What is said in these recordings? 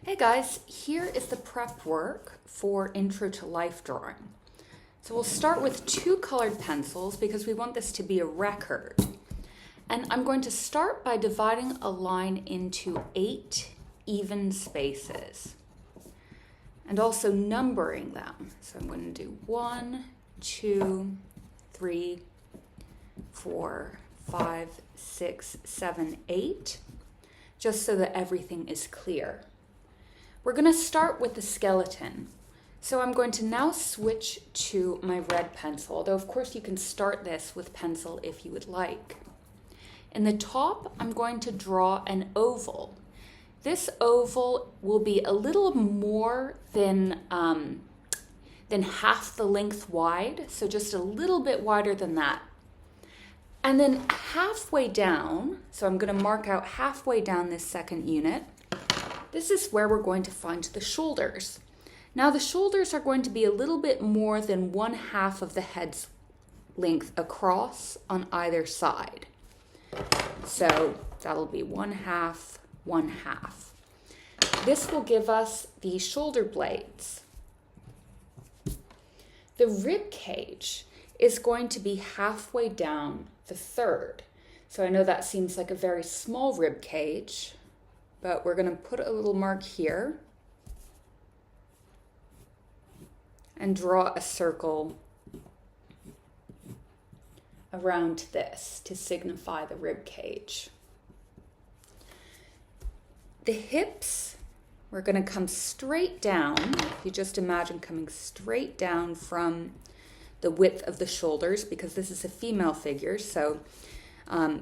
Hey guys, here is the prep work for Intro to Life Drawing. So we'll start with two colored pencils because we want this to be a record. And I'm going to start by dividing a line into 8 even spaces and also numbering them. So I'm going to do 1, 2, 3, 4, 5, 6, 7, 8, just so that everything is clear. We're going to start with the skeleton. So I'm going to now switch to my red pencil, although of course you can start this with pencil if you would like. In the top, I'm going to draw an oval. This oval will be a little more than half the length wide, so just a little bit wider than that. And then halfway down, so I'm going to mark out halfway down this second unit, this is where we're going to find the shoulders. Now the shoulders are going to be a little bit more than 1/2 of the head's length across on either side. So that'll be 1/2, 1/2. This will give us the shoulder blades. The rib cage is going to be halfway down the third. So I know that seems like a very small rib cage, but we're going to put a little mark here and draw a circle around this to signify the rib cage. The hips, we're going to come straight down. If you just imagine coming straight down from the width of the shoulders, because this is a female figure. So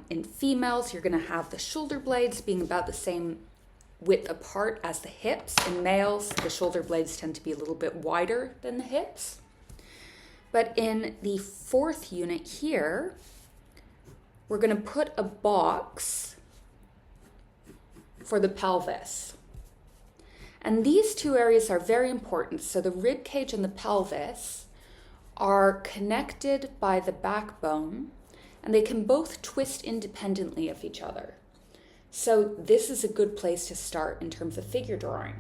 in females, you're going to have the shoulder blades being about the same width apart as the hips. In males, the shoulder blades tend to be a little bit wider than the hips. But in the fourth unit here, we're going to put a box for the pelvis. And these two areas are very important. So the rib cage and the pelvis are connected by the backbone, and they can both twist independently of each other. So this is a good place to start in terms of figure drawing.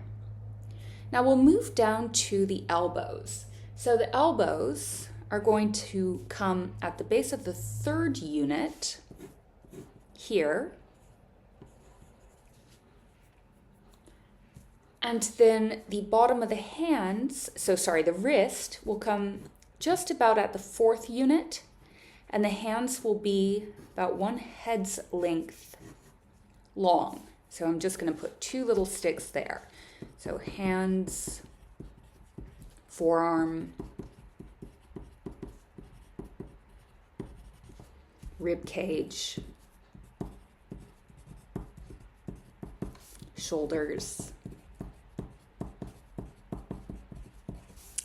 Now we'll move down to the elbows. So the elbows are going to come at the base of the third unit here. And then the bottom of the hands, the wrist will come just about at the fourth unit, and the hands will be about 1 head's length long. So I'm just going to put 2 little sticks there. So hands, forearm, rib cage, shoulders,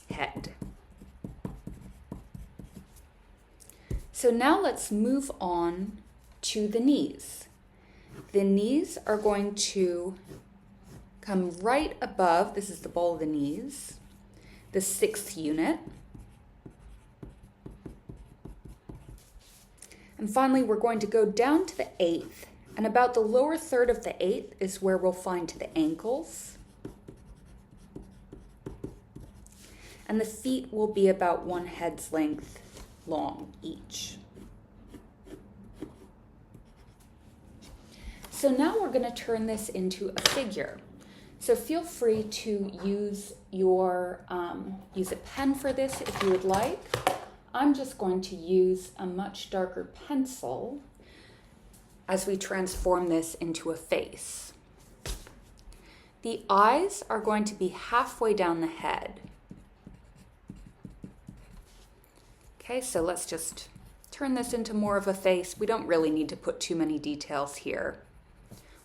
head. So now let's move on to the knees. The knees are going to come right above, this is the ball of the knees, the 6th unit. And finally, we're going to go down to the 8th, and about the lower third of the 8th is where we'll find the ankles. And the feet will be about 1 head's length long each. So now we're going to turn this into a figure. So feel free to use use a pen for this if you would like. I'm just going to use a much darker pencil as we transform this into a face. The eyes are going to be halfway down the head. Okay, so let's just turn this into more of a face. We don't really need to put too many details here.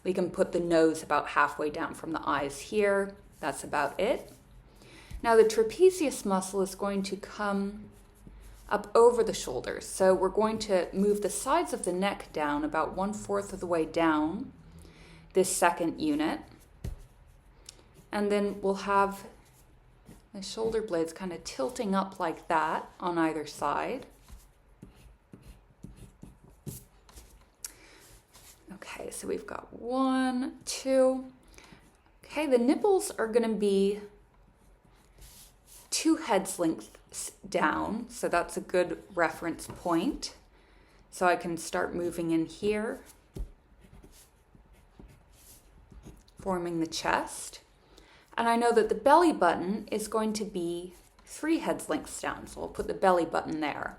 We can put the nose about halfway down from the eyes here. That's about it. Now the trapezius muscle is going to come up over the shoulders. So we're going to move the sides of the neck down about 1/4 of the way down this second unit. And then we'll have the shoulder blades kind of tilting up like that on either side. Okay, so we've got 1, 2. Okay, the nipples are going to be 2 heads lengths down, so that's a good reference point. So I can start moving in here, forming the chest. And I know that the belly button is going to be 3 heads lengths down, so I'll put the belly button there.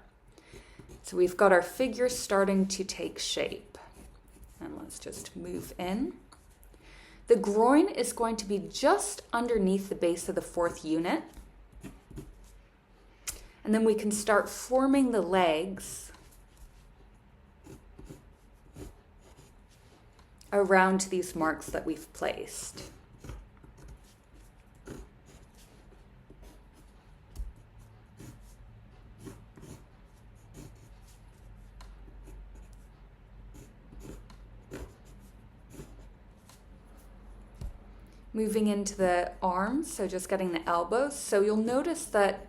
So we've got our figure starting to take shape. And let's just move in. The groin is going to be just underneath the base of the 4th unit. And then we can start forming the legs around these marks that we've placed. Moving into the arms, so just getting the elbows. So you'll notice that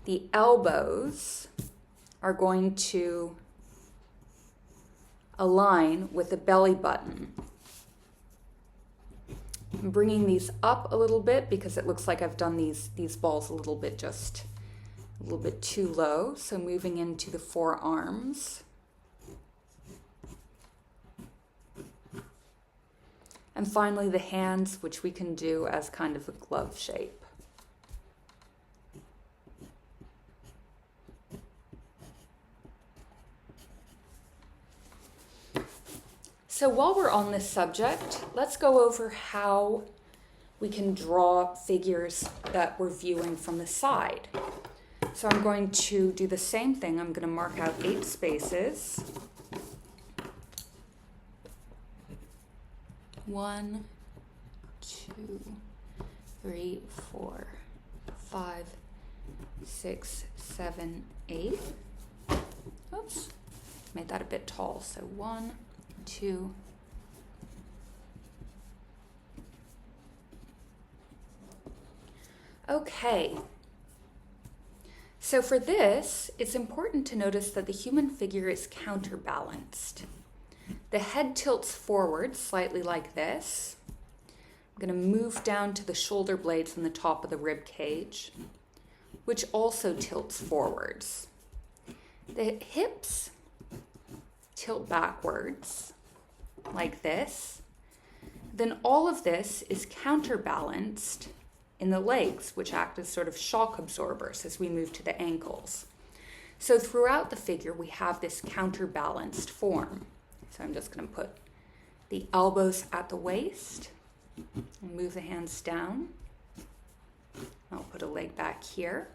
the elbows are going to align with the belly button. I'm bringing these up a little bit because it looks like I've done these balls a little bit too low. So moving into the forearms. And finally the hands, which we can do as kind of a glove shape. So while we're on this subject, let's go over how we can draw figures that we're viewing from the side. So I'm going to do the same thing. I'm going to mark out 8 spaces. 1, 2, 3, 4, 5, 6, 7, 8. Oops, made that a bit tall. So 1, 2. Okay. So for this, it's important to notice that the human figure is counterbalanced. The head tilts forward slightly like this. I'm going to move down to the shoulder blades on the top of the rib cage, which also tilts forwards. The hips tilt backwards like this. Then all of this is counterbalanced in the legs, which act as sort of shock absorbers as we move to the ankles. So throughout the figure, we have this counterbalanced form. So I'm just going to put the elbows at the waist and move the hands down. I'll put a leg back here.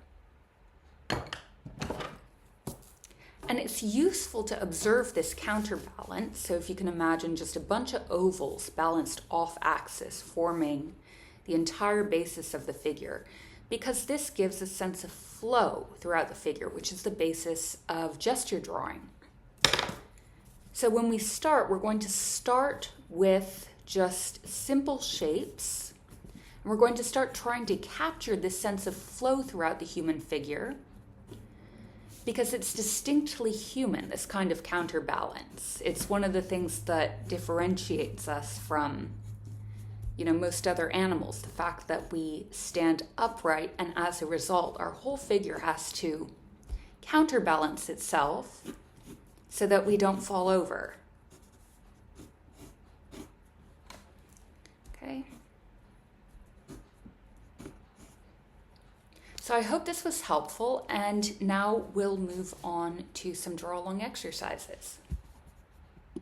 And it's useful to observe this counterbalance. So if you can imagine just a bunch of ovals balanced off axis forming the entire basis of the figure, because this gives a sense of flow throughout the figure, which is the basis of gesture drawing. So when we start, we're going to start with just simple shapes. And we're going to start trying to capture this sense of flow throughout the human figure, because it's distinctly human, this kind of counterbalance. It's one of the things that differentiates us from, most other animals, the fact that we stand upright, and as a result, our whole figure has to counterbalance itself so that we don't fall over. Okay. So I hope this was helpful, and now we'll move on to some draw along exercises.